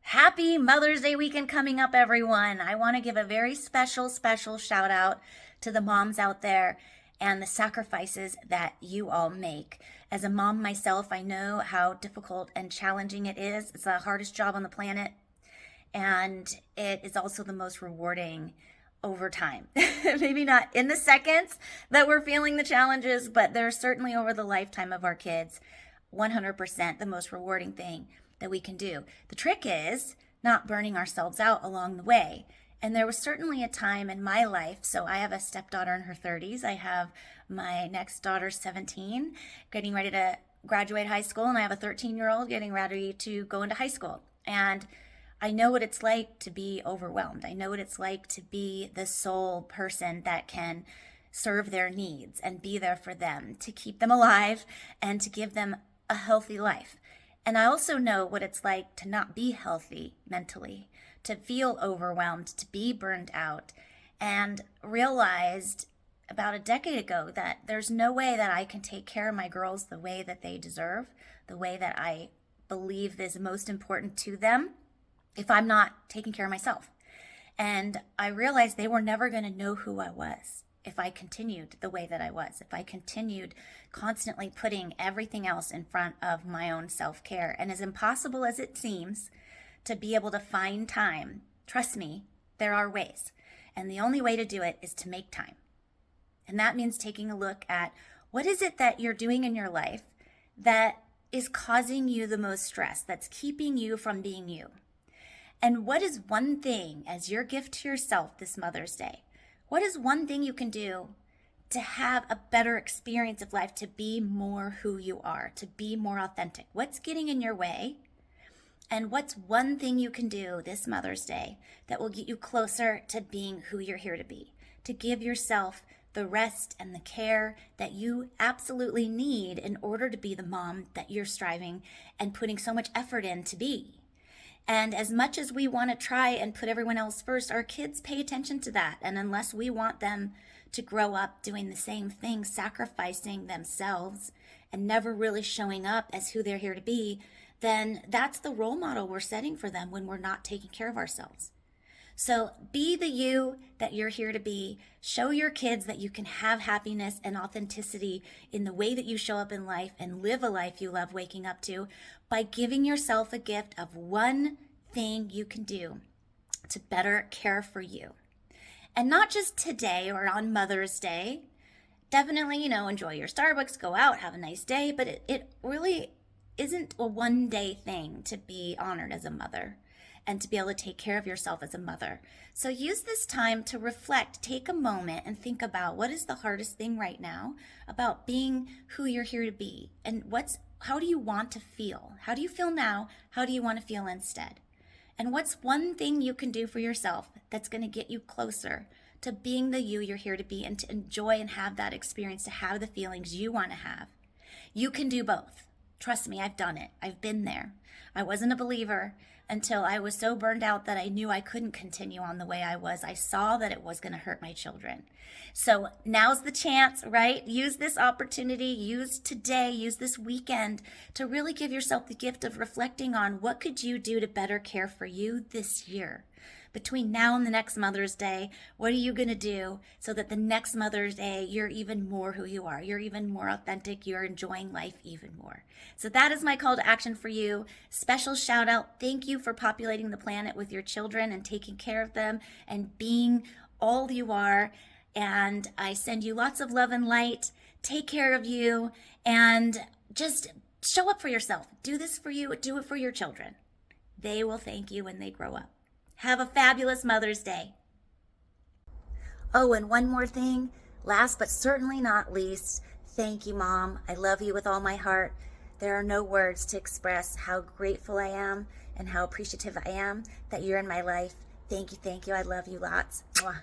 Happy Mother's Day weekend coming up, everyone. I want to give a very special shout out to the moms out there and the sacrifices that you all make. As a mom myself, I know how difficult and challenging it is. It's the hardest job on the planet, and it is also the most rewarding over time. Maybe not in the seconds that we're feeling the challenges, but they're certainly over the lifetime of our kids, 100% the most rewarding thing that we can do. The trick is not burning ourselves out along the way. And there was certainly a time in my life, so I have a stepdaughter in her 30s. I have my next daughter, 17, getting ready to graduate high school, and I have a 13-year-old getting ready to go into high school. And I know what it's like to be overwhelmed. I know what it's like to be the sole person that can serve their needs and be there for them, to keep them alive and to give them a healthy life. And I also know what it's like to not be healthy mentally, to feel overwhelmed, to be burned out, and realized about a decade ago that there's no way that I can take care of my girls the way that they deserve, the way that I believe is most important to them, if I'm not taking care of myself. And I realized they were never going to know who I was if I continued the way that I was, if I continued constantly putting everything else in front of my own self-care. And as impossible as it seems to be able to find time, trust me, there are ways. And the only way to do it is to make time. And that means taking a look at what is it that you're doing in your life that is causing you the most stress, that's keeping you from being you. And what is one thing as your gift to yourself this Mother's Day? What is one thing you can do to have a better experience of life, to be more who you are, to be more authentic? What's getting in your way? And what's one thing you can do this Mother's Day that will get you closer to being who you're here to be, to give yourself the rest and the care that you absolutely need in order to be the mom that you're striving and putting so much effort in to be? And as much as we want to try and put everyone else first, our kids pay attention to that. And unless we want them to grow up doing the same thing, sacrificing themselves and never really showing up as who they're here to be, then that's the role model we're setting for them when we're not taking care of ourselves. So be the you that you're here to be. Show your kids that you can have happiness and authenticity in the way that you show up in life and live a life you love waking up to by giving yourself a gift of one thing you can do to better care for you. And not just today or on Mother's Day. Definitely, enjoy your Starbucks, go out, have a nice day, but it really isn't a one-day thing to be honored as a mother and to be able to take care of yourself as a mother. So use this time to reflect, take a moment and think about what is the hardest thing right now about being who you're here to be, and how do you want to feel? How do you feel now? How do you want to feel instead? And what's one thing you can do for yourself that's going to get you closer to being the you you're here to be and to enjoy and have that experience, to have the feelings you want to have? You can do both. Trust me, I've done it. I've been there. I wasn't a believer until I was so burned out that I knew I couldn't continue on the way I was. I saw that it was going to hurt my children. So now's the chance, right? Use this opportunity, use today, use this weekend to really give yourself the gift of reflecting on what could you do to better care for you this year. Between now and the next Mother's Day, what are you going to do so that the next Mother's Day, you're even more who you are? You're even more authentic. You're enjoying life even more. So that is my call to action for you. Special shout out. Thank you for populating the planet with your children and taking care of them and being all you are. And I send you lots of love and light. Take care of you and just show up for yourself. Do this for you. Do it for your children. They will thank you when they grow up. Have a fabulous Mother's Day. Oh, and one more thing, last but certainly not least, thank you, Mom. I love you with all my heart. There are no words to express how grateful I am and how appreciative I am that you're in my life. Thank you, thank you. I love you lots. Mwah.